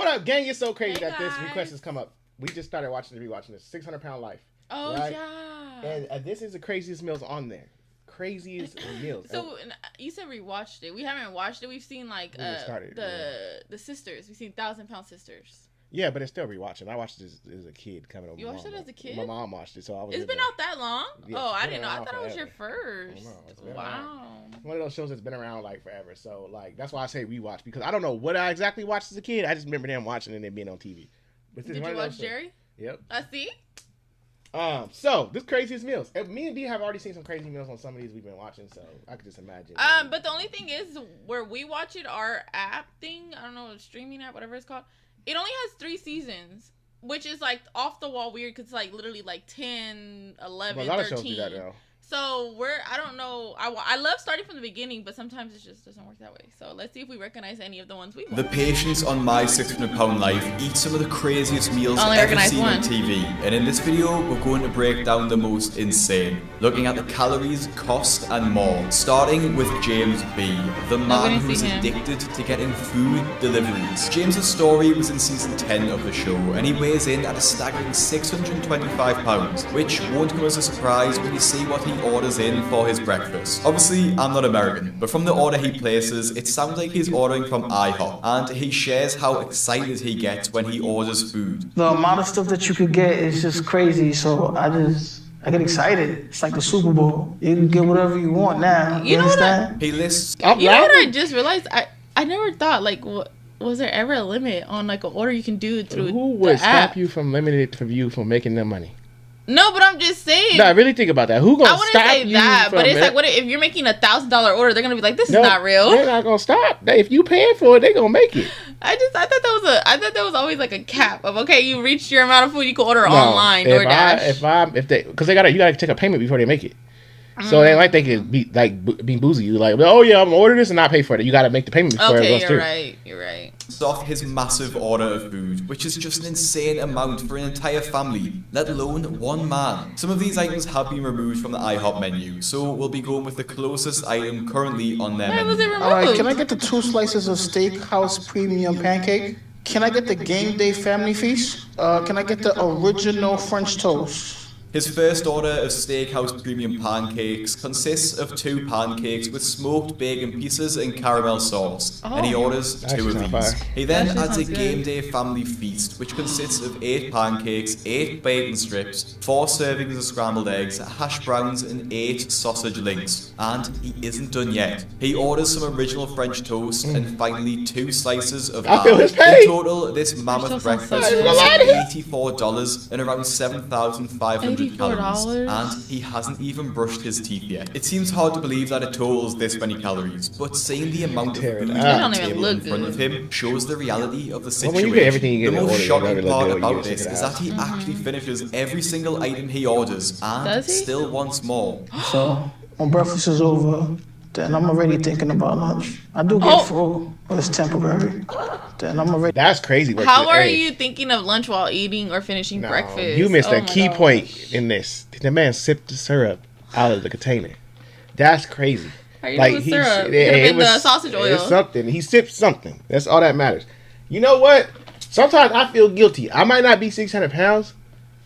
What up, gang? It's so crazy Hey, that this guys. request has come up. We just started rewatching this 600-pound life. Oh, right? yeah. And this is the craziest meals on there. Craziest meals. So you said we watched it. We haven't watched it. We've seen like We just started, the sisters. We've seen 1,000-pound sisters. Yeah, but it's still rewatching. I watched this as a kid coming over. You watched it as a kid? My mom watched it, so I was. It's been out that long? Yeah, oh, I it's didn't been know. I around thought it was your forever. first. No, it's been Wow. It's one of those shows that's been around like forever. So like that's why I say rewatch, because I don't know what I exactly watched as a kid. I just remember them watching it and it being on TV. But Did you watch Jerry? Yep. I see. So this craziest meals. Me and D have already seen some crazy meals on some of these we've been watching, so I could just imagine. But the only thing is, where we watch it, our app thing, I don't know, streaming app, whatever it's called, it only has 3 seasons, which is like off the wall weird, because it's like literally like 10, 11, but a lot 13. of shows do that though. So I don't know. I love starting from the beginning, but sometimes it just doesn't work that way. So let's see if we recognize any of the ones we watch. The patients on My 600-Pound Life eat some of the craziest meals Only ever recognize seen one. on TV. And in this video, we're going to break down the most insane, looking at the calories, cost, and more. Starting with James B, the man gonna who's see him. addicted to getting food deliveries. James's story was in season 10 of the show, and he weighs in at a staggering 625 pounds, which won't come as a surprise when you see what he orders in for his breakfast. Obviously, I'm not American, but from the order he places, it sounds like he's ordering from IHOP, and he shares how excited he gets when he orders food. The amount of stuff that you could get is just crazy, so I get excited. It's like the Super Bowl. You can get whatever you want now. You know what understand? He lists I'm You know what laughing. I just realized? I never thought, like, was there ever a limit on like an order you can do through Who would the stop app? you from limited for you from making them money? No, but I'm just saying. No, really think about that. Who gonna I wouldn't stop say you that, from but it's it? like, what if you're making $1,000 order? They're gonna be like, this No, is not real. They're not gonna stop. If you paying for it, they gonna make it. I thought that was always like a cap of, okay, you reached your amount of food, you can order online, DoorDash. If they, because you gotta take a payment before they make it. So they like they could be like be boozy. You like, oh yeah, I'm gonna order this and not pay for it. You gotta make the payment before it Okay, goes you're through. right. You're right. off his massive order of food, which is just an insane amount for an entire family, let alone one man. Some of these items have been removed from the IHOP menu, so we'll be going with the closest item currently on their Why was menu. it removed? Alright, can I get the 2 slices of Steakhouse Premium Pancake? Can I get the Game Day Family Feast? Can I get the original French toast? His first order of Steakhouse Premium Pancakes consists of 2 pancakes with smoked bacon pieces and caramel sauce, and he orders That 2 shit's of not these. fire. He then That shit adds a sounds good. Game Day Family Feast, which consists of 8 pancakes, 8 bacon strips, 4 servings of scrambled eggs, hash browns, and 8 sausage links. And he isn't done yet. He orders some original French toast, and finally 2 slices of I feel ham. his pain. In total, this mammoth toast sounds so breakfast good. costs $84 and around 7,500 calories. $84? And he hasn't even brushed his teeth yet. It seems hard to believe that it totals this many calories, but seeing the amount of Tear it food up. on It the don't even table look in front good. of him shows the reality of the Well, situation. when you get everything you get the in most order, shocking you're not part gonna do it, about you this check it is out. that he actually finishes every single item he orders and Does he? still wants more. So, when breakfast is over, then I'm already thinking about lunch. I do get Oh. full, but it's temporary. Then I'm already... That's crazy. work. How are Hey, you thinking of lunch while eating or finishing no, breakfast? You missed Oh a my key gosh. point in this. The man sipped the syrup out of the container. That's crazy. How you know it's he- syrup? it- It could've it been the was- sausage oil. It's something. He sipped something. That's all that matters. You know what? Sometimes I feel guilty. I might not be 600 pounds,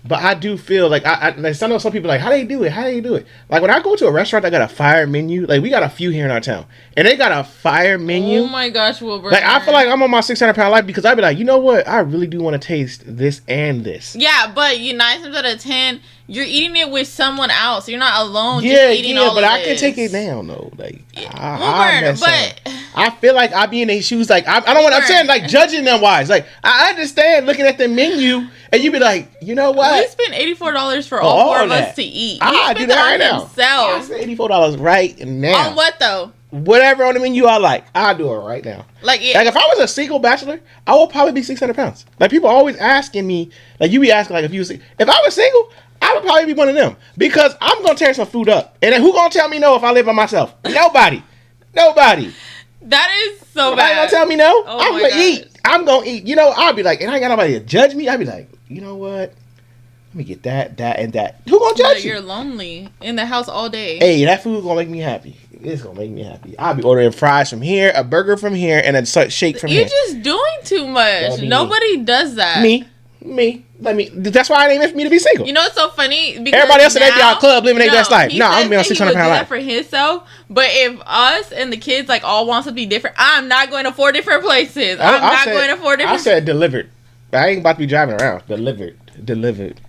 but I do feel like I like some people are like, how do you do it? How do you do it? Like when I go to a restaurant that got a fire menu, like we got a few here in our town, and they got a fire menu. Oh my gosh, Wilbur. Like I feel like I'm on my 600-pound life because I'd be like, you know what? I really do want to taste this and this. Yeah, but 9 times out of 10, you're eating it with someone else. You're not alone. Yeah, just eating all but of I can this. take it down though. Like I Wilbur, mess but up. I feel like I be in their shoes. Like I don't want. I'm Wilbur. saying like judging them wise. Like I understand looking at the menu and you be like, you know we what? spent $84 for Oh, all 4 all of that. us to eat. I He do spent that that right on now. I himself. spend $84 right now. On what though? Whatever on the menu I like, I'll do it right now. Like, Like if I was a single bachelor, I would probably be 600 pounds. Like people always asking me, like you be asking like if I was single, I would probably be one of them because I'm gonna tear some food up. And then who gonna tell me no if I live by myself? Nobody. that is so Nobody bad. gonna tell me no. Oh I'm my gonna gosh. eat. I'm gonna eat. You know, I'll be like, and I ain't got nobody to judge me. I'll be like, you know what? Let me get that, and that. Who gonna But judge you're you? lonely in the house all day. Hey, that food gonna make me happy. It's gonna make me happy. I'll be ordering fries from here, a burger from here, and a shake from You're here. just doing too much. That'll be Nobody does that. Me. Let me. That's why it ain't meant for me to be single. You know what's so funny? Because Everybody else in that now- y'all club living their best life. he No, I'm says gonna be on that he 600 would pound do life. that for himself. But if us and the kids like all want something different, I'm not going to 4 different places. I'm not going to 4 different. I said delivered. I ain't about to be driving around. Delivered.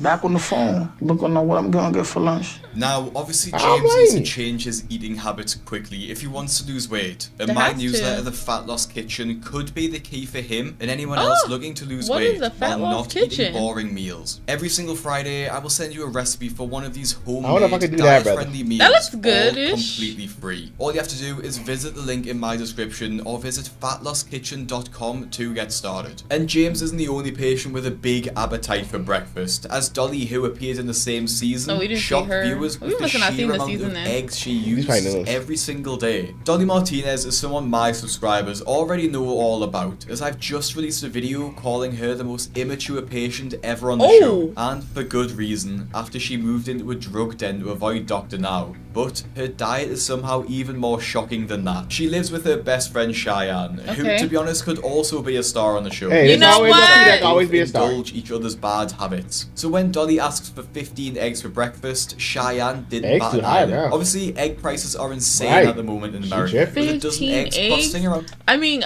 Back on the phone, looking at what I'm gonna get for lunch. Now, obviously, I don't James needs to blame you. change his eating habits quickly if he wants to lose weight. And He my has to. newsletter, The Fat Loss Kitchen, could be the key for him and anyone Oh, else looking to lose what is weight the Fat while Loss not Kitchen? eating boring meals. Every single Friday, I will send you a recipe for one of these wonder if I homemade, could do that, brother. diet-friendly meals. That looks all good-ish. completely free. All you have to do is visit the link in my description or visit fatlosskitchen.com to get started. And James isn't the only patient with a big appetite for breakfast, as Dolly, who appeared in the same season, Oh, we didn't see shocked her. viewers We with the must have not sheer seen the amount season of then. eggs she probably uses knows. every single day. Dolly Martinez is someone my subscribers already know all about, as I've just released a video calling her the most immature patient ever on the show, and for good reason, after she moved into a drug den to avoid Dr. Now. But her diet is somehow even more shocking than that. She lives with her best friend Cheyenne, who, Okay. to be honest, could also be a star on the show. Hey, You there's know always what? a few that can Both always be a star. indulge each other's bad habits. So when Dolly asks for 15 eggs for breakfast, Cheyenne didn't Eggs bat too an high eyelid. now. Obviously, egg prices are insane Right. at the moment in She America, tripping. with a dozen 15 eggs costing around. I mean,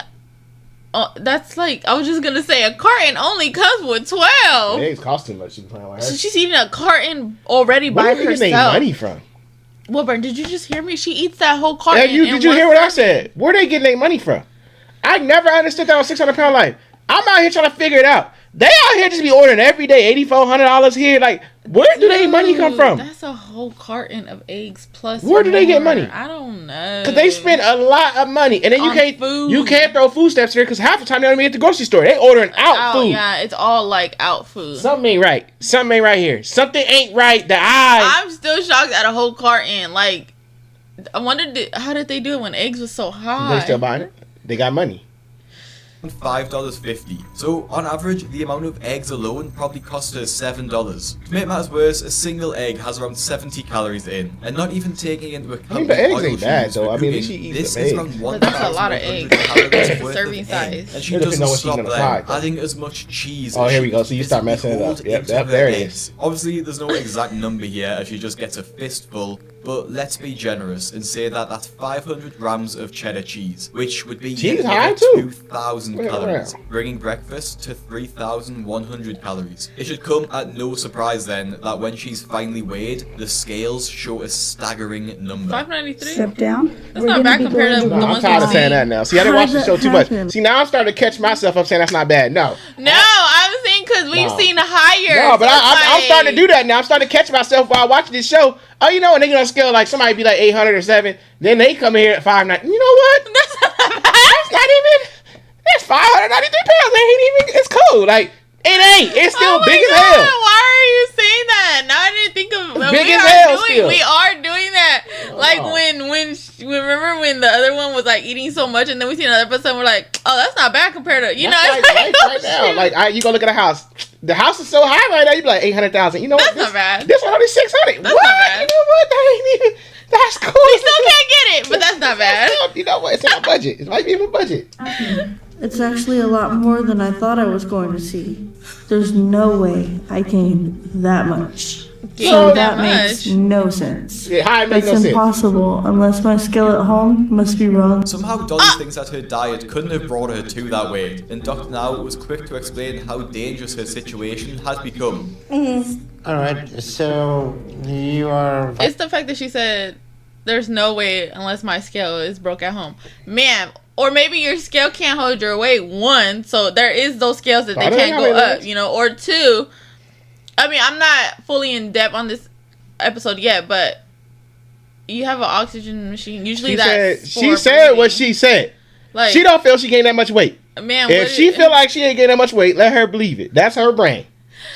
that's like, I was just going to say a carton only comes with 12. Eggs cost too much. You can plan like So her. she's eating a carton already by Where are they getting their herself. money from? Wilburn, did you just hear me? She eats that whole carton. Hey, did you hear what I said? Where they getting their money from? I never understood that on 600 pound life. I'm out here trying to figure it out. They out here just be ordering every day $8,400 here. Like, where do they money come from? That's a whole carton of eggs plus. Where do they get more. money? I don't know. Cause they spend a lot of money, and then On food. you can't throw food stamps here because half the time they don't even get to the grocery store. They ordering out food. Yeah, it's all like out food. Something ain't right. Something ain't right here. Something ain't right. That I'm still shocked at a whole carton. Like, I wondered how did they do it when eggs was so high? they still buying it. They got money. $5.50. So, on average, the amount of eggs alone probably cost her $7. To make matters worse, a single egg has around 70 calories in, and not even taking into account the eggs oil ain't she bad, uses though. for I mean, at least cooking, she eats this some is eggs. around But that's a lot of 1,100 eggs. calories worth Serving of size. egg. And she It depends doesn't on what she's stop on the there, side, though. adding as much cheese Oh, as here she we go. can So you start physically messing it up. hold Yep, into yep, her there it eggs. is. Obviously, there's no exact number here as she just gets a fistful, but let's be generous and say that that's 500 grams of cheddar cheese, which would be Cheese yet high, another too. 2,000 Look at calories, that. bringing breakfast to 3,100 calories. It should come at no surprise then that when she's finally weighed, the scales show a staggering number. $5.93. Step down. That's not bad compared to No, the I'm ones tired we've of saying seen. that now. See, I didn't How watch the does show that too much. happen? See, now I'm starting to catch myself up saying that's not bad. No. No, I'm saying because we've No. seen higher. No, but so I'm it's starting to like- do that now. I'm starting to catch myself while watching this show. Oh, you know, and they get on a scale like somebody be like 800 or 7. Then they come in here at 590. You know what? That's not bad. That's not even. That's 593 pounds. They ain't even. It's cool. Like it ain't. It's still Oh my big as God, hell. Why are you saying that? Now I didn't think of it. Big we as are hell doing, still. We are doing that. Like Oh. remember when the other one was like eating so much, and then we see another episode, we're like, oh, that's not bad compared to you That's know. like it's life oh, right now. shit. Like you go look at a house. The house is so high right now. You be like 800,000. You know That's what? not bad. This one only 600. That's what? not bad. You know what? That ain't even. That's cool. We still can't get it, but that's not bad. You know what? It's in my budget. It might be in my budget. It's actually a lot more than I thought I was going to see. There's no way I gained that much. Gained So that that makes much? no sense. Yeah, how it make It's no sense. impossible unless my scale at home must be wrong. Somehow Dolly thinks that her diet couldn't have brought her to that weight, and Dr. Now was quick to explain how dangerous her situation has become. All right, so you are. It's the fact that she said, "There's no way unless my scale is broke at home, ma'am." Or maybe your scale can't hold your weight. One, so there is those scales that I they don't can't know go how it up, is. you know. Or two, I mean, I'm not fully in depth on this episode yet, but you have an oxygen machine. Usually, She that's said. She for said what breathing. she said. Like, She don't feel she gained that much weight. man. If she feel like she ain't gained that much weight, let her believe it. That's her brain.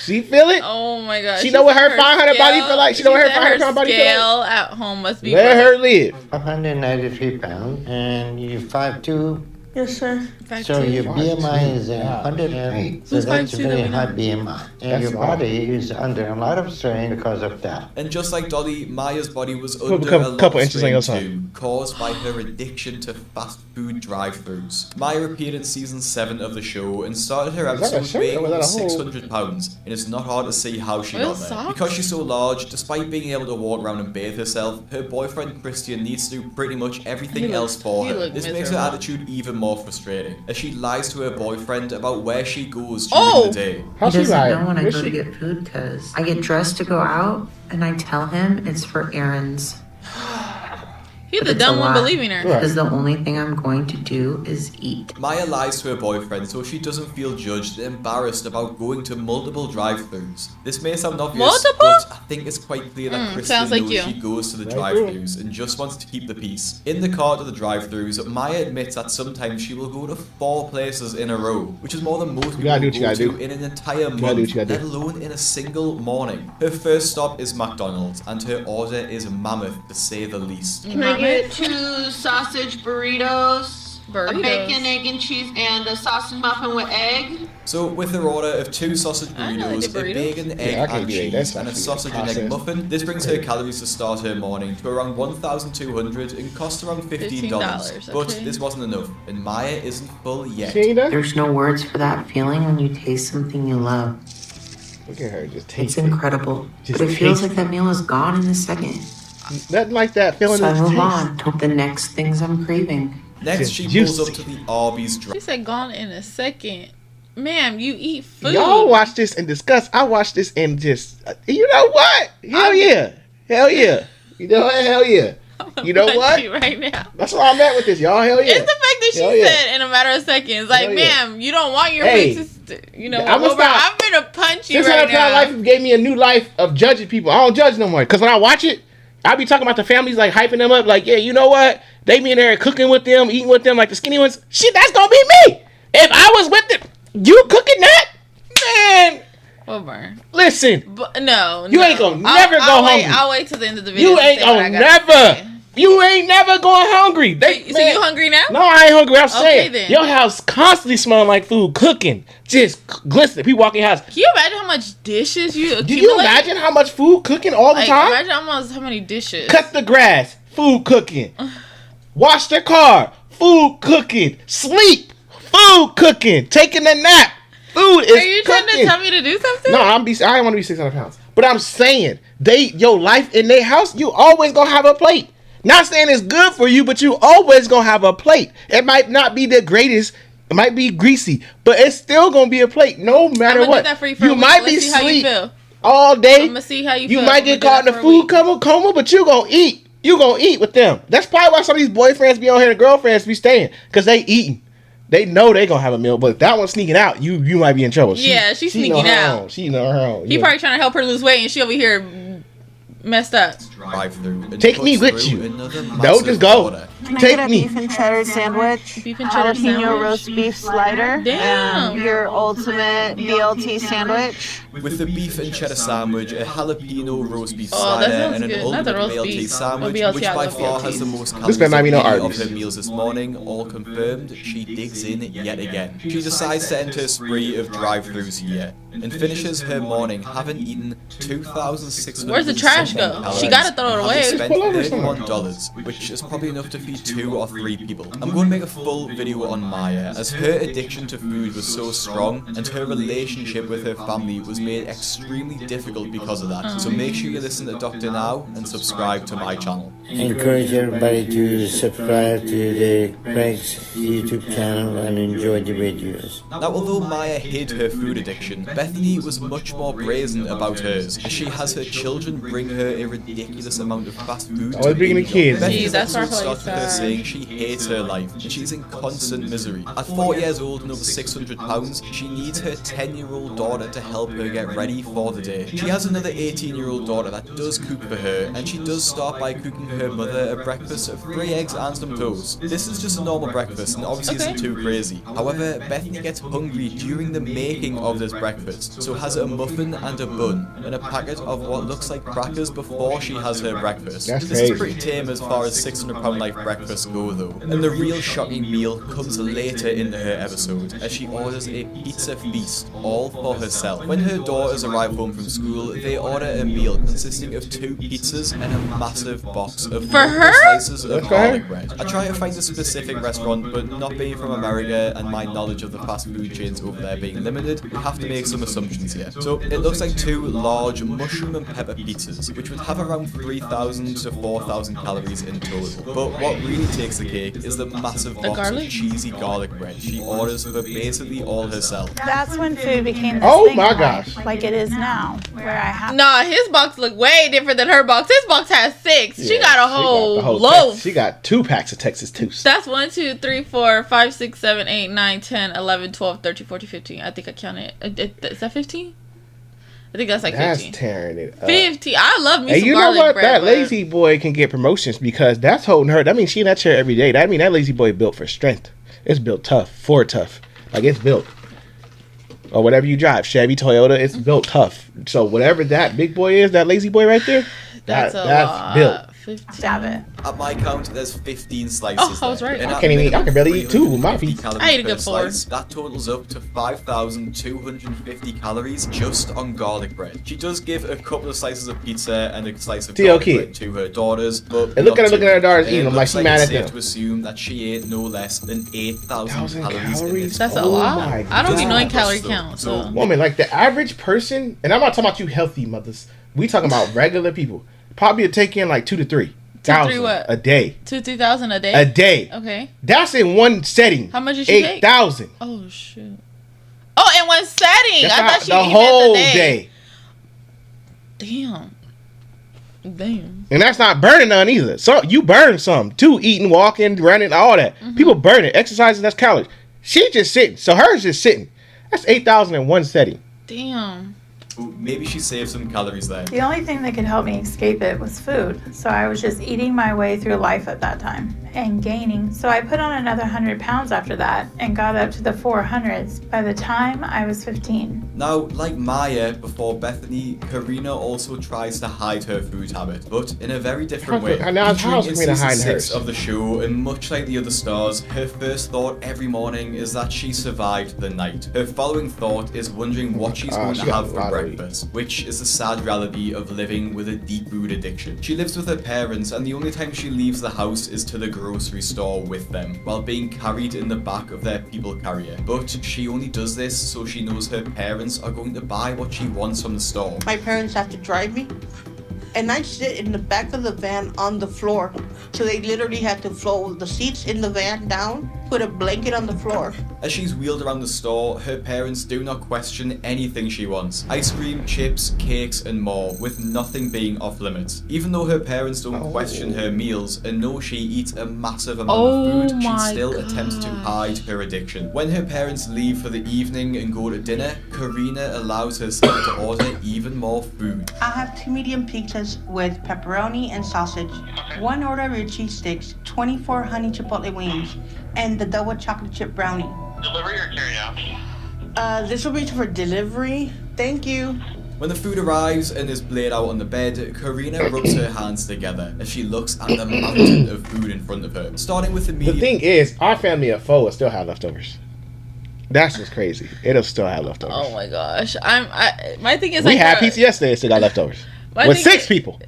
She feel it. oh my god, She know what said her 500 body feel like? She know what her said 500 pound body feel like? scale at home must be. Let broke. her live. 193 pounds, and you're 5'2", Yes, sir. So your BMI is 108. So Who's that's a 5'2" very that we high know? BMI. And That's your wrong. body is under a lot of strain because of that. And just like Dolly, Maya's body was Put a under couple- a lot couple of inches on your strain side. too, caused by her addiction to fast food drive-thrus. Maya appeared in season 7 of the show and started her Was that a episode shirt weighing or was that over a whole- 600 pounds, and it's not hard to see how she Were got those there. socks? Because she's so large, despite being able to walk around and bathe herself, her boyfriend Christian needs to do pretty much everything He else looked- for he her. looked This makes her miserable. attitude even more frustrating, as she lies to her boyfriend about where she goes during Oh! the day. How's He she doesn't like? know when I Where's go to she? get food because I get dressed to go out and I tell him it's for errands. He's the It's a dumb one lie. believing her. Right. Because the only thing I'm going to do is eat. Maya lies to her boyfriend so she doesn't feel judged and embarrassed about going to multiple drive-thrus. This may sound obvious, Multiple? but I think it's quite clear that Kristen sounds like knows you. she goes to the Right, true. drive-thrus and just wants to keep the peace. In the car to the drive-thrus, Maya admits that sometimes she will go to 4 places in a row, which is more than most people gotta do what you go gotta to do. in an entire gotta do month, what you gotta let do. alone in a single morning. Her first stop is McDonald's, and her order is mammoth to say the least. Can I get 2 sausage burritos, a Burritos. bacon, egg, and cheese, and a sausage muffin with egg? So, with her order of 2 sausage I know they burritos, did a burritos. bacon, egg, Yeah, I can't and do that. cheese, That's and a actually sausage and egg processed. muffin, this brings her calories to start her morning to around 1,200 and costs around $15. $15, But okay. this wasn't enough, and Maya isn't full yet. She ain't done? There's no words for that feeling when you taste something you love. Look at her, just It's taste it. incredible. Just But it feels taste like that meal is gone in a second. Nothing like that feeling. So I is move taste. on to the next things I'm craving. Next, Just she pulls up juicy. to the Arby's drive. She said gone in a second. Ma'am, you eat food. Y'all watch this and discuss. I watch this and just, you know what? Hell yeah. Hell yeah. You know what? Hell yeah. You know Punch what? you right now. That's where I'm at with this, y'all. Hell yeah. It's the fact that she Hell yeah. said in a matter of seconds, like, Hell yeah. ma'am, you don't want your Hey, food to, you know, I'ma over. stop. I'm gonna punch you 600 right pound now. life gave me a new life of judging people. I don't judge no more. Because when I watch it, I be talking about the families, like hyping them up. Like, yeah, you know what? They be in there cooking with them, eating with them, like the skinny ones. Shit, that's going to be me. If I was with them, you cooking that? Man, Over. listen. But no, You no. ain't gonna never go I'll wait, hungry. I'll wait till the end of the video. You to ain't say what I gonna gotta never. say. You ain't never going hungry. They, So man, you hungry now? No, I ain't hungry. I'm saying then. your house constantly smelling like food, cooking, just glistening. People walk in your house. Can you imagine how much dishes you accumulate? Do you imagine how much food cooking all the Like, time? imagine almost how many dishes. Cut the grass, food cooking. Wash their car, food cooking. Sleep, food cooking. Taking a nap, food is Are you cooking. trying to tell me to do something? No, I don't want to be 600 pounds. But I'm saying, your life in their house, you always gonna have a plate. Not saying it's good for you, but you always gonna have a plate. It might not be the greatest. It might be greasy, but it's still gonna be a plate, no matter I'm gonna what. do that for you for a week. might Let's be see how you asleep feel. all day. I'm gonna see how you You feel. might I'm get gonna caught in do the that for a food week. coma, but you gonna eat. You gonna eat with them. That's probably why some of these boyfriends be on here and girlfriends be staying, because they eating. They know they gonna have a meal, but if that one's sneaking out, you might be in trouble. Yeah, she's know sneaking her out. own. She know her own. He Yeah. probably trying to help her lose weight, and she over here messed up. Drive-through and Take me puts with through you. another Don't massive just go. order. Can I Take get a me. beef and cheddar sandwich? Beef and cheddar jalapeno sandwich? roast beef slider. Damn. And your ultimate BLT sandwich. With the beef and cheddar sandwich, a jalapeno roast beef Oh, that slider, sounds and an good. Not ultimate the roast BLT beef. sandwich, Oh, BLT, which I by love far BLT. has the most This calories better not of be no any of Arby's. her meals this morning, all confirmed. She digs in yet again. She decides to enter a spree of drive-thrus here, and finishes her morning having eaten 2,600. Where's the trash go? She gotta throw it away. Spent Pull over somewhere. $31, which is probably enough to feed 2 or 3 people. I'm going to make a full video on Maya, as her addiction to food was so strong, and her relationship with her family was made extremely difficult because of that. So make sure you listen to Dr. Now and subscribe to my channel. I encourage everybody to subscribe to the Craig's YouTube channel and enjoy the videos. Now, although Maya hid her food addiction, Bethany was much more brazen about hers, as she has her children bring her a ridiculous amount of fast food. Always bringing the kids. Bethany's Jeez, that's episode our starts with her place. saying she hates her life, and she's in constant misery. At 4 years old and over 600 pounds, she needs her 10-year-old daughter to help her to get ready for the day. She has another 18-year-old daughter that does cook for her, and she does start by cooking her mother a breakfast of 3 eggs and some toast. This is just a normal breakfast and obviously isn't too crazy. However, Bethany gets hungry during the making of this breakfast, so has a muffin and a bun and a packet of what looks like crackers before she has her breakfast. This is pretty tame as far as 600-pound life breakfasts go though. And the real shocking meal comes later in her episode as she orders a pizza feast all for herself. When her daughters arrive home from school, they order a meal consisting of 2 pizzas and a massive box of slices of garlic bread. I try to find a specific restaurant, but not being from America and my knowledge of the fast food chains over there being limited, we have to make some assumptions here. So it looks like 2 large mushroom and pepper pizzas, which would have around 3,000 to 4,000 calories in total. But what really takes the cake is the massive box of cheesy garlic bread she orders for basically all herself. That's when food became oh my gosh, like it is now, where I have. Nah, his box look way different than her box. His box has 6. Yeah, she got a whole loaf. She got 2 packs of Texas Toast. That's 1, 2, 3, 4, 5, 6, 7, 8, 9, 10, 11, 12, 13, 14, 15. I think I counted. Is that 15? I think that's like 15. That's tearing it up. 50. I love me and some you know garlic what? bread. That lazy boy can get promotions because that's holding her. That means she in that chair every day. That means that lazy boy built for strength. It's built tough. Like it's built. Or whatever you drive, Chevy, Toyota, it's built tough. So whatever that big boy is, that lazy boy right there, that's lot. built. 15. Stab it. At my count, there's 15 slices. Oh, I was right. And I can barely eat 2 with my feet. I ate a good 4. That totals up to 5,250 calories just on garlic bread. She does give a couple of slices of pizza and a slice of garlic bread to her daughters, but and look at her daughters eating them like she's mad at them. It's safe to assume that she ate no less than 8,000 calories in this. That's a lot. I don't even know calorie count. So woman, like the average person, and I'm not talking about you healthy mothers. We talking about regular people. Probably take in like 2 to 3 thousand a day. 2,000-3,000 a day. A day. Okay. That's in one setting. How much did she 8,000. Oh shoot. Oh, in one setting. That's I thought she the eat whole the day. Damn. And that's not burning none either. So you burn some too, eating, walking, running, all that. People burn it. Exercising, that's calories. She's just sitting. So hers just sitting. That's 8,000 in one setting. Damn. Maybe she saved some calories there. The only thing that could help me escape it was food. So I was just eating my way through life at that time and gaining. So I put on another 100 pounds after that and got up to the 400s by the time I was 15. Now, like Maya before Bethany, Karina also tries to hide her food habit, but in a very different way. Now, how's in Karina season hiding 6 hers? of the show, and much like the other stars, her first thought every morning is that she survived the night. Her following thought is wondering what she's going to have for breakfast, which is the sad reality of living with a deep food addiction. She lives with her parents, and the only time she leaves the house is to the grocery store with them, while being carried in the back of their people carrier. But she only does this so she knows her parents are going to buy what she wants from the store. My parents have to drive me, and I sit in the back of the van on the floor. So they literally had to fold the seats in the van down, put a blanket on the floor. As she's wheeled around the store, her parents do not question anything she wants. Ice cream, chips, cakes, and more, with nothing being off limits. Even though her parents don't question her meals and know she eats a massive amount of food, she still attempts to hide her addiction. When her parents leave for the evening and go to dinner, Karina allows herself to order even more food. I'll have 2 medium pizzas with pepperoni and sausage, 1 order of cheese sticks, 24 honey chipotle wings, and the double chocolate chip brownie. Delivery or carry out? This will be for delivery. Thank you. When the food arrives and is laid out on the bed, Karina rubs her hands together as she looks at the mountain of food in front of her. Starting with the medium. The thing is, our family of 4 will still have leftovers. That's just crazy. It'll still have leftovers. Oh my gosh. My thing is we like had pizza yesterday, still got leftovers. With 6 people.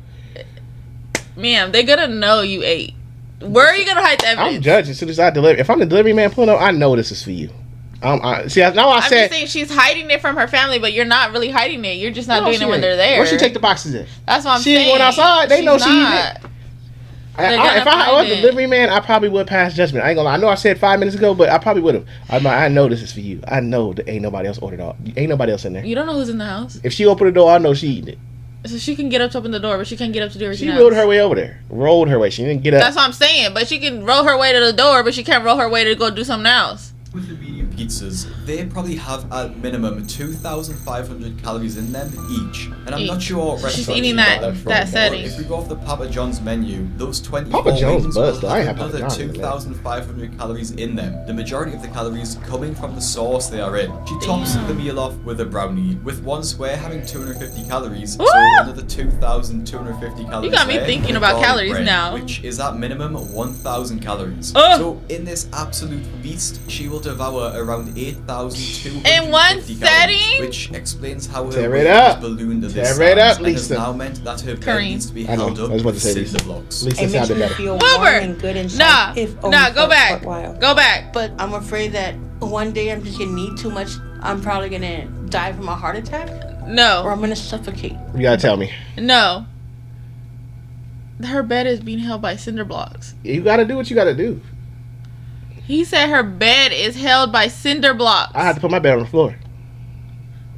Ma'am, they're gonna know you ate. Where are you gonna hide the evidence? I'm judging as soon as I deliver. If I'm the delivery man pulling up, I know this is for you. I'm just saying she's hiding it from her family, but you're not really hiding it. You're just not doing it when they're there. Where she take the boxes in? That's what I'm saying. She ain't going outside. They know she eating it. If I was a delivery man, I probably would pass judgment. I ain't gonna lie. I know I said 5 minutes ago, but I probably would have. I know this is for you. I know that ain't nobody else ordered all. Ain't nobody else in there. You don't know who's in the house. If she opened the door, I know she eating it. So she can get up to open the door, but she can't get up to do everything She else. rolled her way over there. Rolled her way. She didn't get up. That's what I'm saying. But she can roll her way to the door, but she can't roll her way to go do something else. With the medium pizzas, they probably have at minimum 2,500 calories in them each. And I'm not sure what She's restaurants eating you that- got from, that but setting. if we go off the Papa John's menu, those 24 Papa John's wings buzz, will though. I ain't have had Papa another John's in there. 2,500 calories in them. The majority of the calories coming from the sauce they are in. She tops the meal off with a brownie, with one square having 250 calories, so another 2,250 calories. You got me there, thinking with about garlic calories bread, now. which is at minimum 1,000 calories. Ugh. So in this absolute feast, she will devour around 8,250 in one calories, setting. which explains how her Tear weight it up. has ballooned to this Tear it size up, and has Lisa. now meant that her bed Kareem. needs to be I know. held I up was about with to say cinder Lisa. blocks. Lisa It makes sounded me better. feel Wilbur, warm and good inside. nah, if only nah, for go a back. short while. Go back. But I'm afraid that one day I'm just gonna need too much. I'm probably gonna die from a heart attack, or No, I'm gonna suffocate. You gotta tell me. no. Her bed is being held by cinder blocks. You gotta do what you gotta do. He said her bed is held by cinder blocks. I had to put my bed on the floor.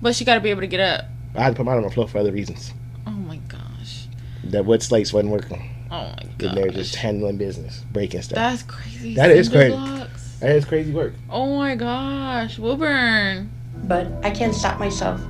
But she got to be able to get up. I had to put mine on the floor for other reasons. Oh my gosh. That wood slates wasn't working. Oh my And gosh. they're just handling business, breaking stuff. That's crazy. That is Cinder crazy. blocks. That is crazy work. Oh my gosh. Wilburn. But I can't stop myself.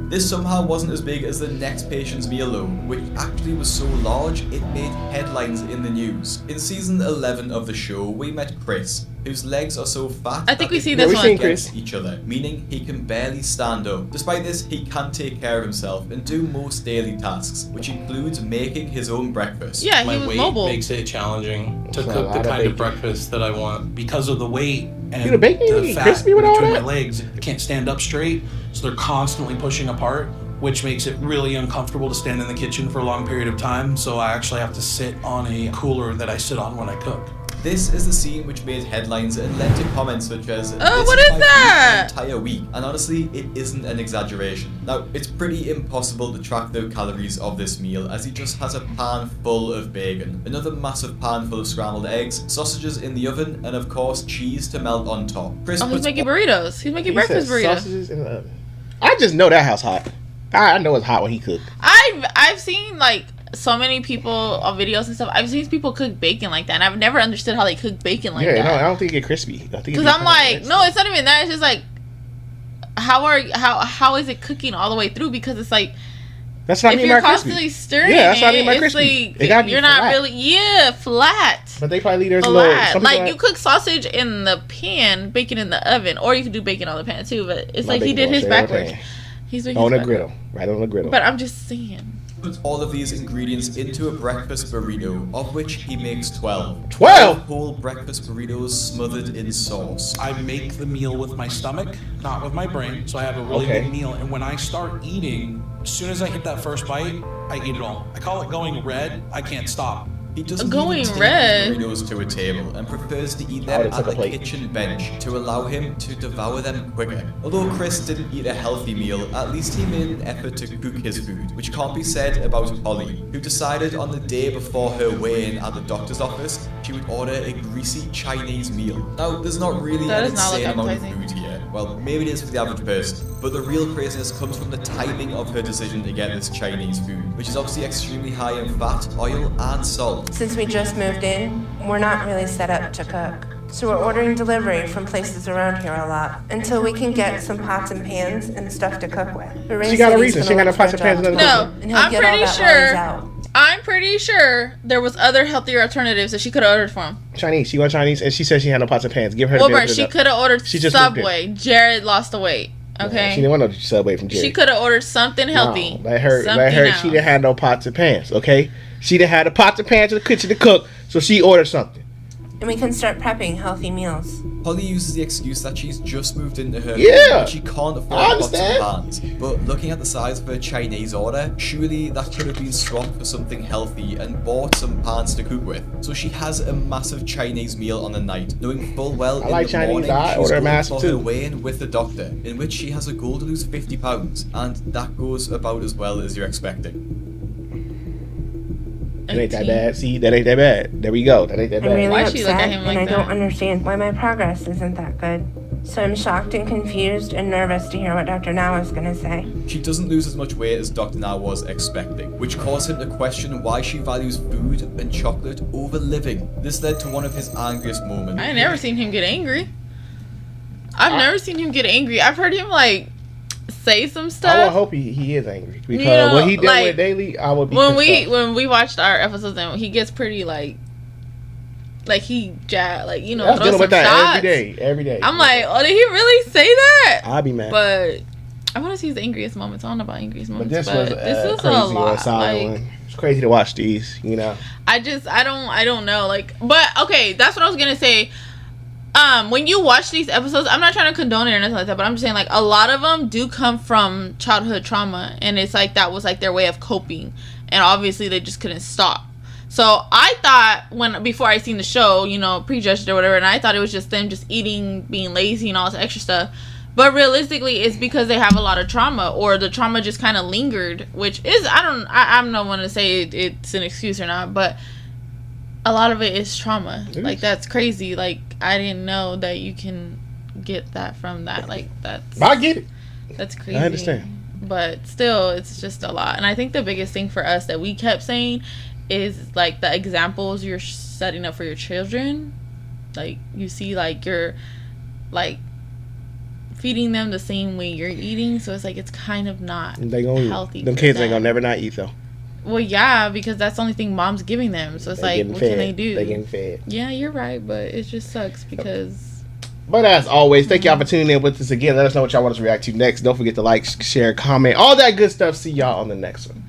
This somehow wasn't as big as the next patient's meal though, which actually was so large it made headlines in the news. In season 11 of the show, we met Chris, whose legs are so fat I think we that see they this push one. against each other, meaning he can barely stand up. Despite this, he can take care of himself and do most daily tasks, which includes making his own breakfast. Yeah, he My was weight mobile. makes it challenging to That's a cook lot the of kind bacon. of breakfast that I want because of the weight and the bacon the ain't fat crispy with all between that? my legs. I can't stand up straight, so they're constantly pushing apart, which makes it really uncomfortable to stand in the kitchen for a long period of time. So I actually have to sit on a cooler that I sit on when I cook. This is the scene which made headlines and led to comments such as, "This what is my food that?" for an entire week," and honestly, it isn't an exaggeration. Now, it's pretty impossible to track the calories of this meal as he just has a pan full of bacon, another massive pan full of scrambled eggs, sausages in the oven, and of course cheese to melt on top. Chris Oh, he's puts making burritos. He's making He breakfast said burritos. sausages in the oven. I just know that house hot. I know it's hot when he cooked. I've seen like so many people on videos and stuff. I've seen people cook bacon like that, and I've never understood how they cook bacon like Yeah, that. no, I don't think it get crispy. I think it Because be I'm kinda like, rich. no, it's not even that. It's just like, how is it cooking all the way through? Because it's like, That's not if me you're by crispy. constantly stirring Yeah, that's what I mean by it's crispy. like It gotta be you're not flat. really flat. But they probably leave theirs a little. Flat. Some Like people you cook sausage in the pan, bacon in the oven, or you could do bacon on the pan too. But it's My like he bacon did goes his straight on the backwards. pan. He's doing on his the backwards. griddle, right on the griddle. But I'm just saying. puts all of these ingredients into a breakfast burrito, of which he makes 12. 12? whole breakfast burritos smothered in sauce. I make the meal with my stomach, not with my brain, so I have a really Okay. big meal. And when I start eating, as soon as I hit that first bite, I eat it all. I call it going red. I can't stop. He doesn't Going even take red. his burritos to a table and prefers to eat I them would've at took a the plate. kitchen bench to allow him to devour them quicker. Although Chris didn't eat a healthy meal, at least he made an effort to cook his food, which can't be said about Holly, who decided on the day before her weigh-in at the doctor's office she would order a greasy Chinese meal. Now, there's not really That an does not look insane amount of appetizing. food here. Well, maybe it is for the average person, but the real craziness comes from the timing of her decision to get this Chinese food, which is obviously extremely high in fat, oil, and salt. Since we just moved in, we're not really set up to cook. So we're ordering delivery from places around here a lot until we can get some pots and pans and stuff to cook with. But She got a Ray's reason. She ain't got no gonna pots look and pans for a and job, No, and he'll I'm get all pretty that while he's sure. out. I'm pretty sure there was other healthier alternatives that she could have ordered from. Chinese. She went Chinese, and she said she had no pots and pans. Give her the Wilbur, benefit she of the- could have ordered She just moved in. Subway. Jared lost the weight. Okay. She didn't want no Subway from Jerry. She could have ordered something healthy. No, let her. Something She didn't have no pots and pans. Okay. She didn't have the pots and pans in the kitchen to cook, so she ordered something. And we can start prepping healthy meals. Holly uses the excuse that she's just moved into her Yeah, home and she can't I afford pots understand. and pans. But looking at the size of her Chinese order, surely that could have been swapped for something healthy and bought some pans to cook with. So she has a massive Chinese meal on the night, knowing full well I in like the Chinese, morning I she's order a going massive for her too. weigh-in with the doctor, in which she has a goal to lose 50 pounds, and that goes about as well as you're expecting. That ain't that bad. See, that ain't that bad. There we go. That ain't that I'm bad. really Why'd she look upset, at him and like I don't that? understand why my progress isn't that good. So I'm shocked and confused and nervous to hear what Dr. Now is going to say. She doesn't lose as much weight as Dr. Now was expecting, which caused him to question why she values food and chocolate over living. This led to one of his angriest moments. I ain't never seen him get angry. I've never seen him get angry. I've heard him like say some stuff. I would hope he is angry because what he did with Daily, I would be when we watched our episodes and he gets pretty like he like you know I'm throw dealing some with that shots. every day. I'm like, oh, did he really say that? I'd be mad. But I want to see his angriest moments. I don't know about angriest moments. But this was crazy a lot. Solid one. It's crazy to watch these. You know. I don't know. Like, but okay, that's what I was gonna say. When you watch these episodes, I'm not trying to condone it or nothing like that, but I'm just saying like a lot of them do come from childhood trauma, and it's like that was like their way of coping, and obviously they just couldn't stop. So I thought before I seen the show, you know, prejudged or whatever, and I thought it was just them just eating, being lazy, and all this extra stuff. But realistically, it's because they have a lot of trauma, or the trauma just kind of lingered, which is I'm not one to say it's an excuse or not, but a lot of it is trauma. Like that's crazy. Like I didn't know that you can get that from that. Like that's. I get it. That's crazy. I understand. But still, it's just a lot, and I think the biggest thing for us that we kept saying is like the examples you're setting up for your children. Like you see, like you're like feeding them the same way you're eating, so it's like it's kind of not healthy. Them kids ain't gonna never not eat though. Well, yeah, because that's the only thing mom's giving them. So it's like, what can they do? They getting fed. Yeah, you're right, but it just sucks because. But as always, thank y'all for tuning in with us again. Let us know what y'all want us to react to next. Don't forget to like, share, comment, all that good stuff. See y'all on the next one.